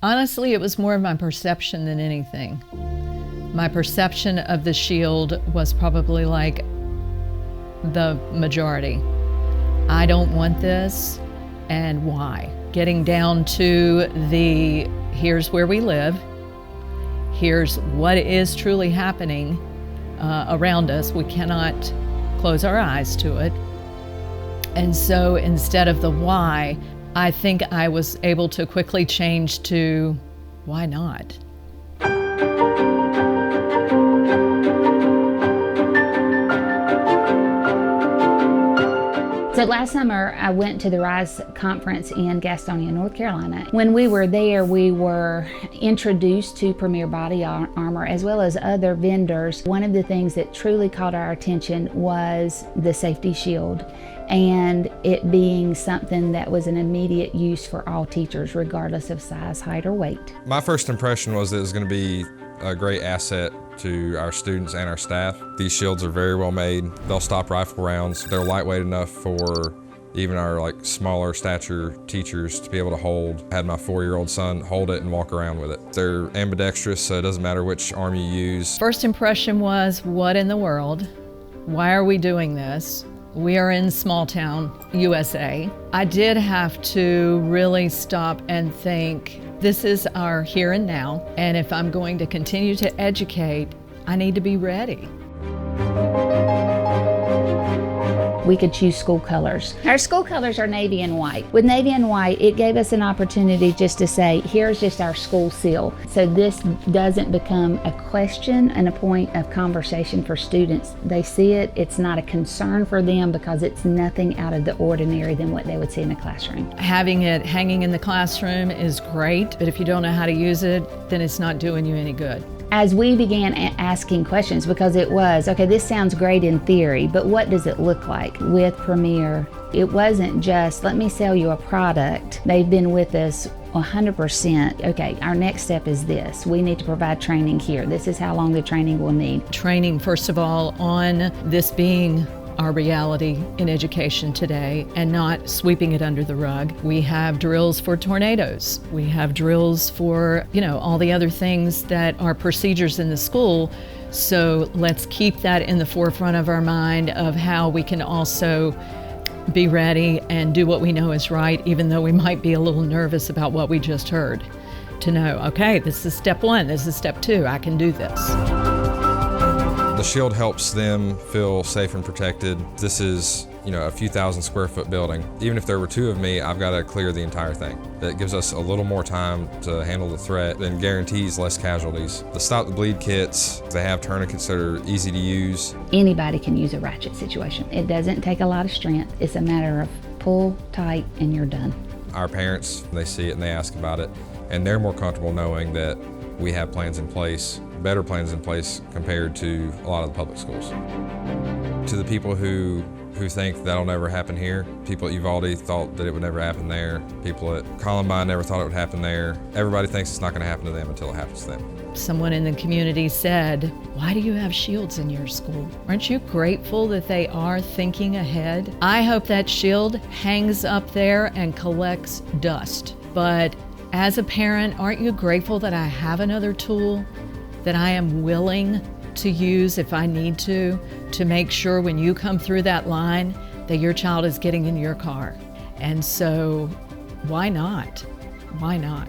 Honestly, it was more of my perception than anything. My perception of the shield was probably like the majority. I don't want this, and why? Getting down to the, here's where we live, here's what is truly happening around us. We cannot close our eyes to it. And so instead of the why, I think I was able to quickly change to why not? So last summer, I went to the RISE conference in Gastonia, North Carolina. When we were there, we were introduced to Premier Body Armor as well as other vendors. One of the things that truly caught our attention was the safety shield, and it being something that was an immediate use for all teachers, regardless of size, height, or weight. My first impression was that it was going to be a great asset to our students and our staff. These shields are very well made. They'll stop rifle rounds. They're lightweight enough for even our smaller stature teachers to be able to hold. I had my 4-year-old son hold it and walk around with it. They're ambidextrous, so it doesn't matter which arm you use. First impression was, what in the world? Why are we doing this? We are in small town USA. I did have to really stop and think, this is our here and now, and if I'm going to continue to educate, I need to be ready. We could choose school colors. Our school colors are navy and white. With navy and white, it gave us an opportunity just to say, here's just our school seal. So this doesn't become a question and a point of conversation for students. They see it, it's not a concern for them because it's nothing out of the ordinary than what they would see in a classroom. Having it hanging in the classroom is great, but if you don't know how to use it, then it's not doing you any good. As we began asking questions, because it was, okay, this sounds great in theory, but what does it look like? With Premier, it wasn't just, let me sell you a product. They've been with us 100%. Okay, our next step is this. We need to provide training here. This is how long the training will need. Training, first of all, on this being our reality in education today and not sweeping it under the rug. We have drills for tornadoes. We have drills for, all the other things that are procedures in the school. So let's keep that in the forefront of our mind of how we can also be ready and do what we know is right, even though we might be a little nervous about what we just heard. To know, okay, this is step 1, this is step 2, I can do this. The shield helps them feel safe and protected. This is, a few thousand square foot building. Even if there were 2 of me, I've got to clear the entire thing. That gives us a little more time to handle the threat and guarantees less casualties. The Stop the Bleed kits, they have tourniquets that are easy to use. Anybody can use a ratchet situation. It doesn't take a lot of strength. It's a matter of pull tight and you're done. Our parents, they see it and they ask about it, and they're more comfortable knowing that we have plans in place, better plans in place compared to a lot of the public schools. To the people who think that'll never happen here, people at Uvalde thought that it would never happen there, people at Columbine never thought it would happen there. Everybody thinks it's not going to happen to them until it happens to them. Someone in the community said, why do you have shields in your school? Aren't you grateful that they are thinking ahead? I hope that shield hangs up there and collects dust. But as a parent, aren't you grateful that I have another tool that I am willing to use if I need to make sure when you come through that line that your child is getting in your car? And so, why not? Why not?